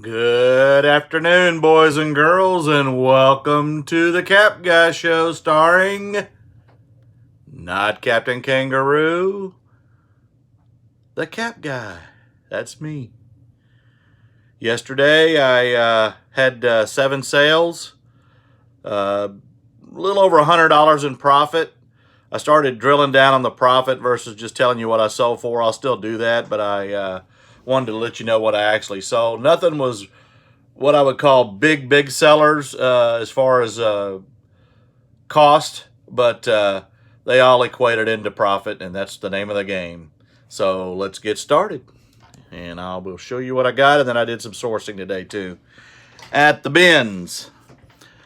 Good afternoon, boys and girls, and welcome to the Cap Guy Show starring not Captain Kangaroo, the Cap Guy. That's me. Yesterday, I had 7 sales, a little over $100 in profit. I started drilling down on the profit versus just telling you what I sold for. I'll still do that, but I wanted to let you know what I actually sold. Nothing was what I would call big sellers as far as cost, but they all equated into profit, and that's the name of the game. So let's get started, and I will show you what I got, and then I did some sourcing today too at the bins.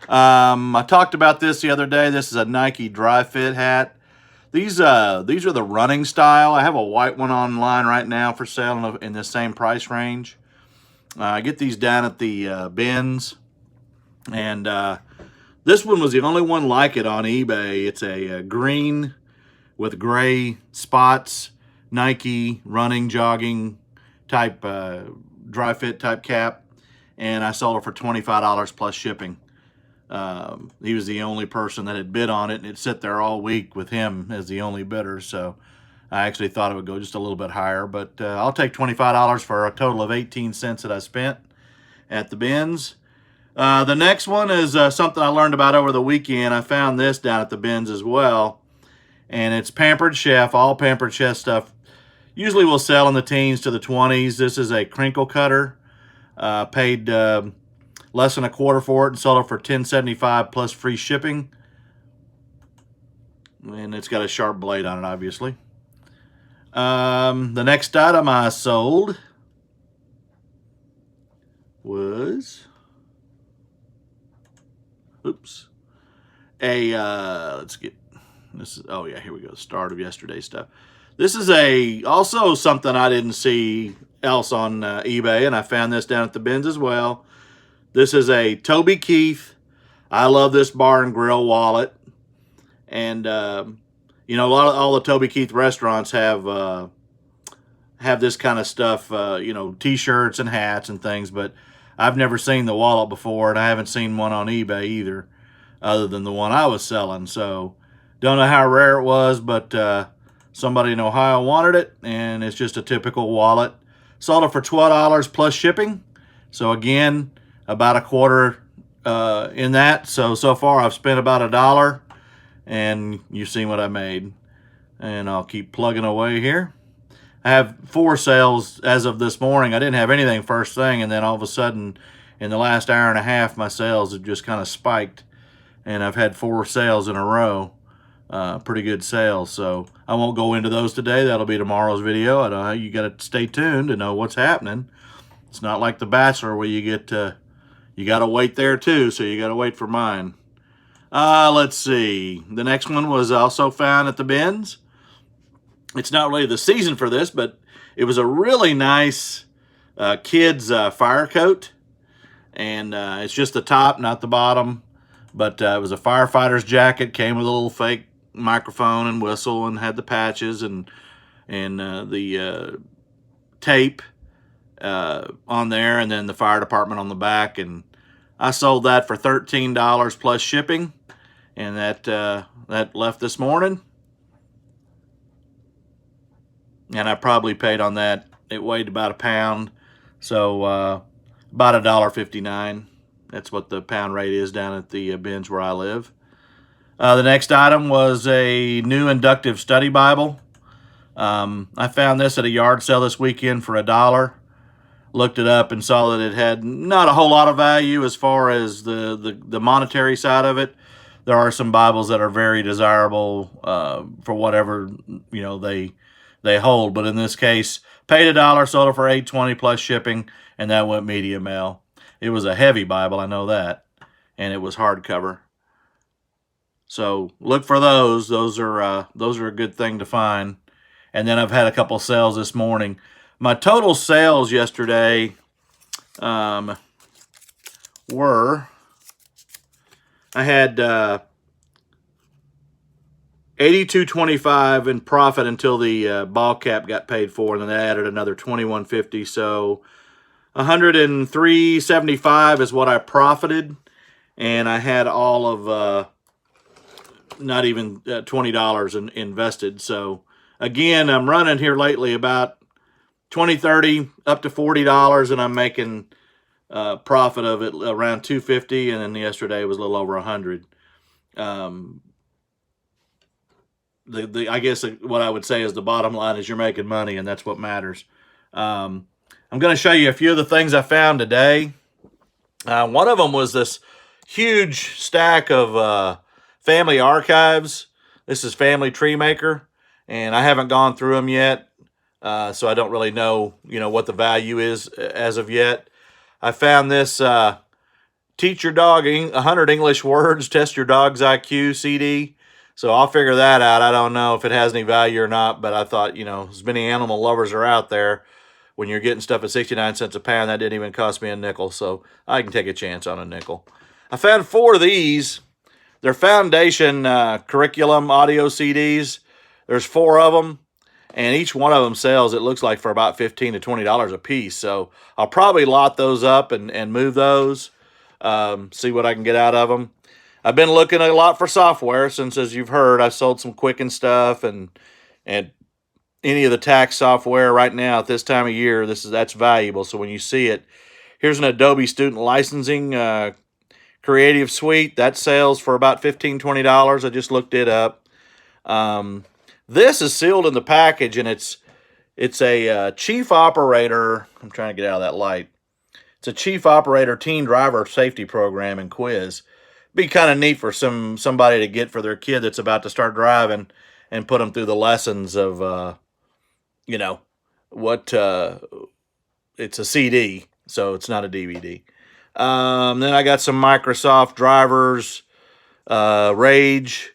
I talked about this the other day. This is a Nike dry fit hat. These are the running style. I have a white one online right now for sale in the same price range. I get these down at the bins, and this one was the only one like it on eBay. It's a green with gray spots, Nike running, jogging type dry fit type cap, and I sold it for $25 plus shipping. He was the only person that had bid on it, and it sat there all week with him as the only bidder, so I actually thought it would go just a little bit higher, but I'll take $25 for a total of 18 cents that I spent at the bins. The next one is something I learned about over the weekend. I found this down at the bins as well, and it's Pampered Chef. All Pampered Chef stuff usually will sell in the teens to the 20s. This is a crinkle cutter. Paid less than a quarter for it and sold it for $10.75 plus free shipping. And it's got a sharp blade on it, obviously. The next item I sold was, let's get this. Oh yeah, here we go. Start of yesterday's stuff. This is also something I didn't see else on eBay, and I found this down at the bins as well. This is a Toby Keith. I love this bar and grill wallet, and all the Toby Keith restaurants have this kind of stuff. T-shirts and hats and things, but I've never seen the wallet before, and I haven't seen one on eBay either, other than the one I was selling. So don't know how rare it was, but somebody in Ohio wanted it, and it's just a typical wallet. Sold it for $12 plus shipping. So again, about a quarter in that. So far I've spent about $1, and you've seen what I made. And I'll keep plugging away here. I have 4 sales as of this morning. I didn't have anything first thing, and then all of a sudden, in the last hour and a half, my sales have just kind of spiked, and I've had 4 sales in a row. Pretty good sales, so I won't go into those today. That'll be tomorrow's video. I know you got to stay tuned to know what's happening. It's not like The Bachelor where you got to wait there too, so you got to wait for mine. Let's see. The next one was also found at the bins. It's not really the season for this, but it was a really nice kid's fire coat. And it's just the top, not the bottom. But it was a firefighter's jacket, came with a little fake microphone and whistle, and had the patches and the tape on there, and then the fire department on the back. And I sold that for $13 plus shipping, and that left this morning. And I probably paid on that. It weighed about a pound, so about $1.59. That's what the pound rate is down at the bins where I live. The next item was a new inductive study Bible. I found this at a yard sale this weekend for $1. Looked it up and saw that it had not a whole lot of value as far as the monetary side of it. There are some Bibles that are very desirable for whatever they hold, but in this case, paid $1, sold it for $8.20 plus shipping, and that went media mail. It was a heavy Bible, I know that, and it was hardcover. So look for those. Those are a good thing to find. And then I've had a couple sales this morning. My total sales yesterday were, I had $82.25 in profit until the ball cap got paid for, and then I added another $21.50. So $103.75 is what I profited, and I had all of not even $20 invested. So again, I'm running here lately about 20, 30, up to $40, and I'm making profit of it around 250, and then yesterday was a little over 100. I guess what I would say is the bottom line is you're making money, and that's what matters. I'm going to show you a few of the things I found today. One of them was this huge stack of family archives. This is Family Tree Maker, and I haven't gone through them yet, so I don't really know, what the value is as of yet. I found this Teach Your Dog 100 English Words, Test Your Dog's IQ CD. So I'll figure that out. I don't know if it has any value or not, but I thought, as many animal lovers are out there, when you're getting stuff at 69 cents a pound, that didn't even cost me a nickel, so I can take a chance on a nickel. I found 4 of these. They're Foundation curriculum audio CDs. There's 4 of them, and each one of them sells, it looks like, for about $15 to $20 a piece. So I'll probably lot those up and move those, see what I can get out of them. I've been looking a lot for software since, as you've heard, I've sold some Quicken stuff and any of the tax software right now at this time of year. That's valuable. So when you see it, here's an Adobe Student Licensing Creative Suite that sells for about $15, $20. I just looked it up. This is sealed in the package, and it's a chief operator. I'm trying to get out of that light. It's a chief operator teen driver safety program and quiz. Be kind of neat for somebody to get for their kid that's about to start driving and put them through the lessons of, what it's a CD, so it's not a DVD. Then I got some Microsoft drivers, Rage,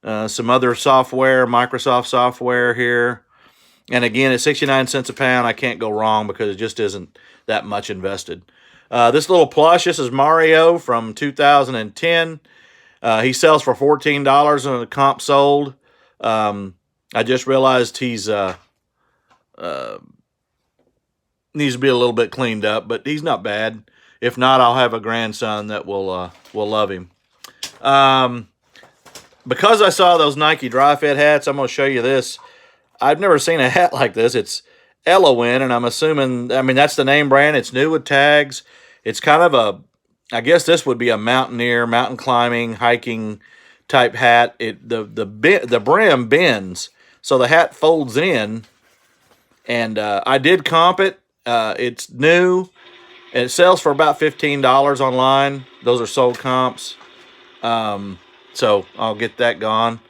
some other software, Microsoft software here. And again, at 69 cents a pound, I can't go wrong because it just isn't that much invested. This little plush, this is Mario from 2010. He sells for $14 and the comp sold. I just realized he's needs to be a little bit cleaned up, but he's not bad. If not, I'll have a grandson that will love him. Because I saw those Nike dry fit hats, I'm going to show you this. I've never seen a hat like this. It's Elowin, and I'm assuming, that's the name brand. It's new with tags. It's kind of I guess this would be a mountaineer, mountain climbing, hiking type hat. The brim bends, so the hat folds in, and I did comp it. It's new, and it sells for about $15 online. Those are sold comps, so I'll get that gone.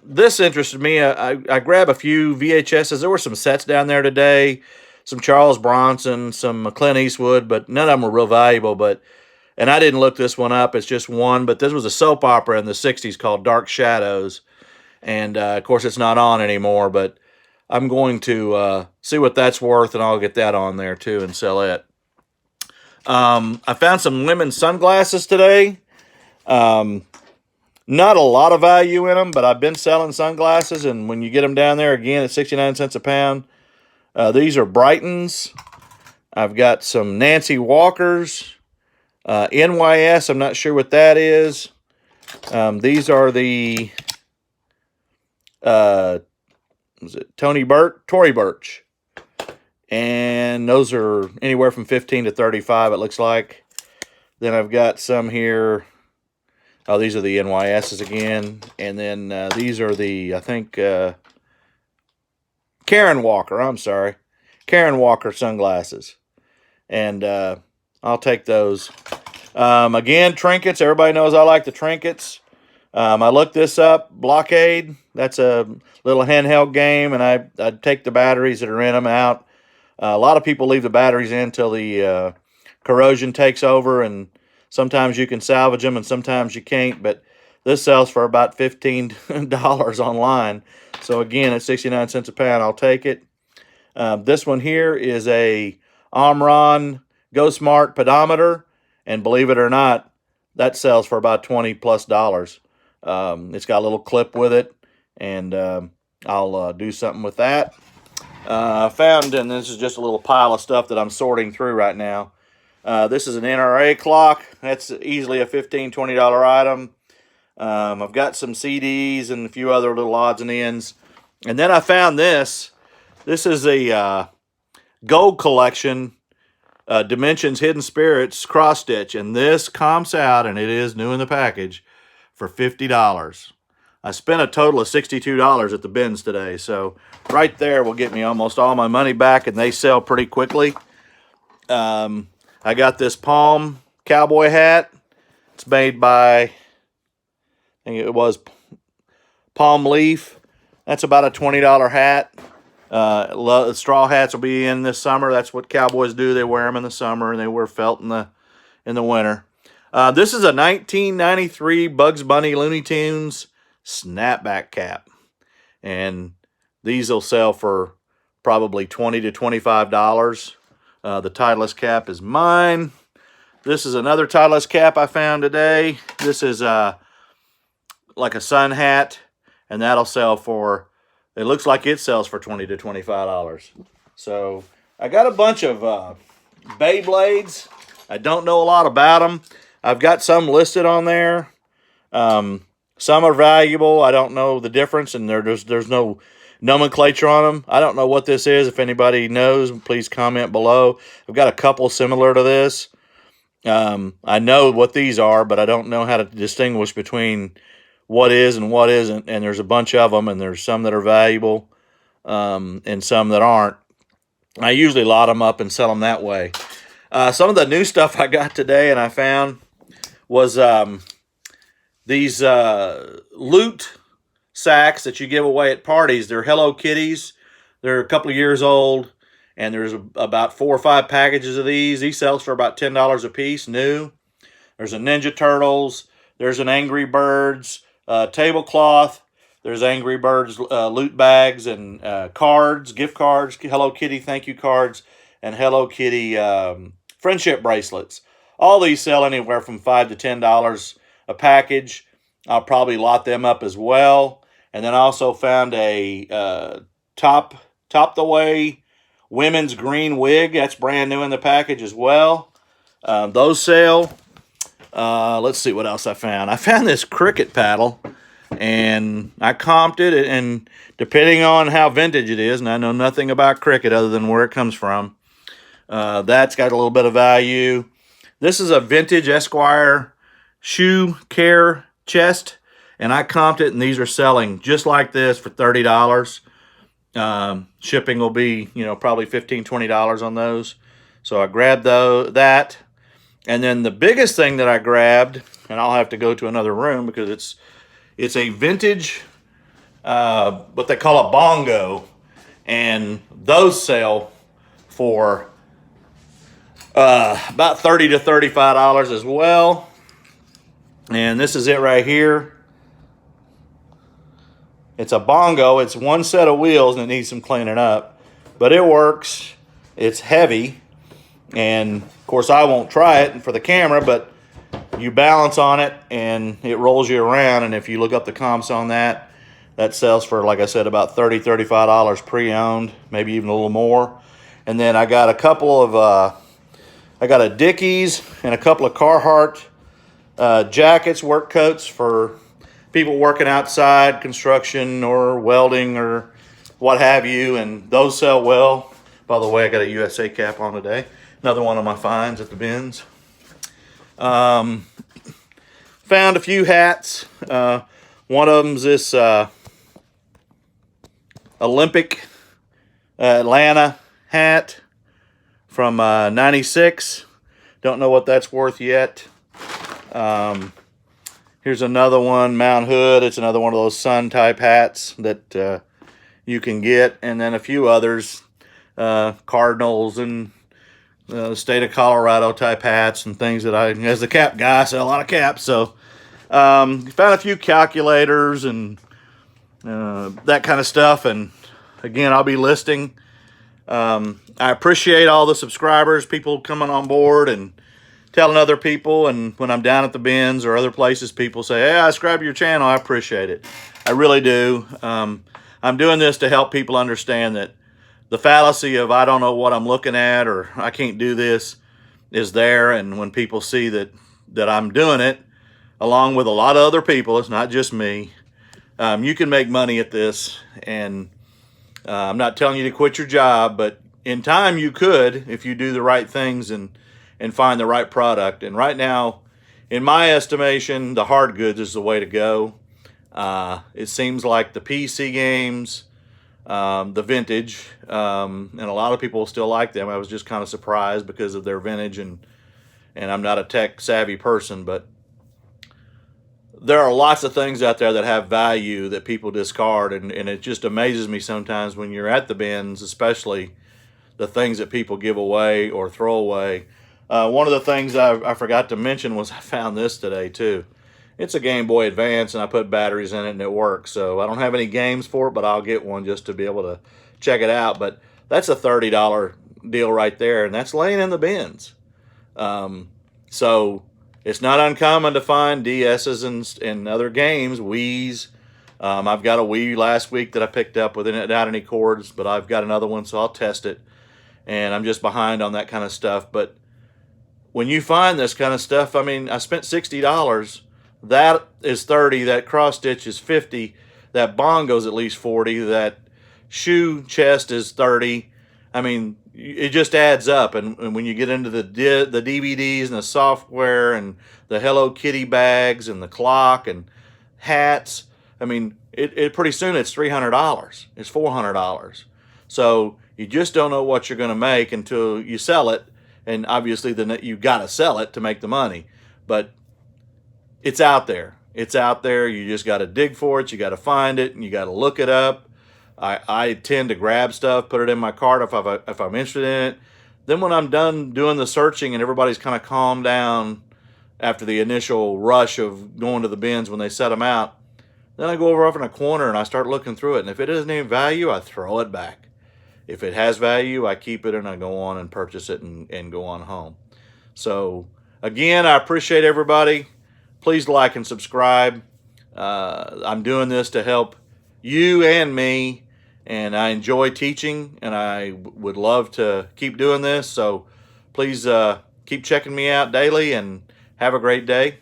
This interested me. I grabbed a few VHSs. There were some sets down there today, some Charles Bronson, some Clint Eastwood, but none of them were real valuable. And I didn't look this one up. It's just one, but this was a soap opera in the 60s called Dark Shadows. And, of course, it's not on anymore, but I'm going to see what that's worth, and I'll get that on there, too, and sell it. I found some women's sunglasses today. Not a lot of value in them, but I've been selling sunglasses, and when you get them down there, again, at 69 cents a pound. These are Brightons. I've got some Nancy Walkers. NYS, I'm not sure what that is. These are the Tory Burch. And those are anywhere from 15 to 35, it looks like. Then I've got some here. Oh, these are the NYSs again. And then these are the, I think, Karen Walker. I'm sorry. Karen Walker sunglasses. And I'll take those. Again, trinkets. Everybody knows I like the trinkets. I looked this up. Blockade. That's a little handheld game. And I take the batteries that are in them out. A lot of people leave the batteries in until the corrosion takes over, and sometimes you can salvage them and sometimes you can't, but this sells for about $15 online. So again, at 69 cents a pound, I'll take it. This one here is a Omron Go Smart pedometer, and believe it or not, that sells for about $20 plus. It's got a little clip with it, and I'll do something with that. I found, and this is just a little pile of stuff that I'm sorting through right now. This is an NRA clock. That's easily a $15, $20 item. I've got some CDs and a few other little odds and ends. And then I found this. This is a gold collection, Dimensions Hidden Spirits cross stitch. And this comps out, and it is new in the package, for $50. I spent a total of $62 at the bins today. So right there will get me almost all my money back, and they sell pretty quickly. I got this palm cowboy hat. It's made by, I think it was Palm Leaf. That's about a $20 hat. Straw hats will be in this summer. That's what cowboys do. They wear them in the summer, and they wear felt in the winter. This is a 1993 Bugs Bunny Looney Tunes snapback cap, and these will sell for probably $20 to $25. The Titleist cap is mine. This is another Titleist cap I found today. This is like a sun hat, and that'll sell for, it looks like it sells for $20 to $25. So I got a bunch of Beyblades. I don't know a lot about them. I've got some listed on there. Some are valuable. I don't know the difference, and there's no nomenclature on them. I don't know what this is. If anybody knows, please comment below. I've got a couple similar to this. I know what these are, but I don't know how to distinguish between what is and what isn't. And there's a bunch of them, and there's some that are valuable, and some that aren't. I usually lot them up and sell them that way. Some of the new stuff I got today and I found was these loot sacks that you give away at parties. They're Hello Kitties. They're a couple of years old, and there's about 4 or 5 packages of these. These sells for about $10 a piece, new. There's a Ninja Turtles. There's an Angry Birds tablecloth. There's Angry Birds loot bags and cards, gift cards, Hello Kitty thank you cards, and Hello Kitty friendship bracelets. All these sell anywhere from $5 to $10 a package. I'll probably lot them up as well. And then I also found a top the way women's green wig. That's brand new in the package as well. Those sell. Let's see what else I found. I found this cricket paddle, and I comped it, and depending on how vintage it is, and I know nothing about cricket other than where it comes from, that's got a little bit of value. This is a vintage Esquire shoe care chest, and I comped it, and these are selling just like this for $30. Shipping will be, probably $15, $20 on those. So I grabbed that. And then the biggest thing that I grabbed, and I'll have to go to another room because it's a vintage, what they call a bongo, and those sell for about $30 to $35 as well. And this is it right here. It's a bongo. It's one set of wheels, and it needs some cleaning up, but it works. It's heavy, and of course I won't try it for the camera, but you balance on it and it rolls you around. And if you look up the comps on that, that sells for, like I said, about $30, $35 pre-owned, maybe even a little more. And then I got a couple of I got a Dickies and a couple of Carhartt jackets, work coats for people working outside, construction or welding or what have you, and those sell well. By the way, I got a USA cap on today. Another one of my finds at the bins. Found a few hats. One of them's this Olympic Atlanta hat from 96. Don't know what that's worth yet. Here's another one, Mount Hood. It's another one of those sun type hats that you can get. And then a few others, Cardinals and the state of Colorado type hats and things that as a cap guy, I sell a lot of caps. So found a few calculators and that kind of stuff. And again, I'll be listing. I appreciate all the subscribers, people coming on board and telling other people. And when I'm down at the bins or other places, people say, hey, I subscribe to your channel. I appreciate it. I really do. I'm doing this to help people understand that the fallacy of I don't know what I'm looking at or I can't do this is there. And when people see that I'm doing it, along with a lot of other people, it's not just me. You can make money at this, and I'm not telling you to quit your job, but in time you could if you do the right things and find the right product. And right now, in my estimation, the hard goods is the way to go. It seems like the PC games, the vintage, and a lot of people still like them. I was just kind of surprised because of their vintage, and I'm not a tech savvy person, but there are lots of things out there that have value that people discard, and it just amazes me sometimes when you're at the bins, especially the things that people give away or throw away. One of the things I forgot to mention was I found this today too. It's a Game Boy Advance, and I put batteries in it and it works. So I don't have any games for it, but I'll get one just to be able to check it out. But that's a $30 deal right there, and that's laying in the bins. So it's not uncommon to find DS's and other games, Wii's. I've got a Wii last week that I picked up without any cords, but I've got another one, so I'll test it. And I'm just behind on that kind of stuff. But when you find this kind of stuff, I mean, I spent $60. That is 30. That cross stitch is 50. That bongo's at least 40. That shoe chest is 30. I mean, it just adds up. And when you get into the DVDs and the software and the Hello Kitty bags and the clock and hats, I mean, it pretty soon it's $300. It's $400. So you just don't know what you're going to make until you sell it. And obviously, then you got to sell it to make the money. But it's out there. It's out there. You just got to dig for it. You got to find it, and you got to look it up. I tend to grab stuff, put it in my cart if I'm interested in it. Then when I'm done doing the searching and everybody's kind of calmed down after the initial rush of going to the bins when they set them out, then I go over off in a corner and I start looking through it. And if it doesn't have value, I throw it back. If it has value, I keep it and I go on and purchase it and go on home. So again, I appreciate everybody. Please like and subscribe. I'm doing this to help you and me, and I enjoy teaching, and I would love to keep doing this. So please keep checking me out daily, and have a great day.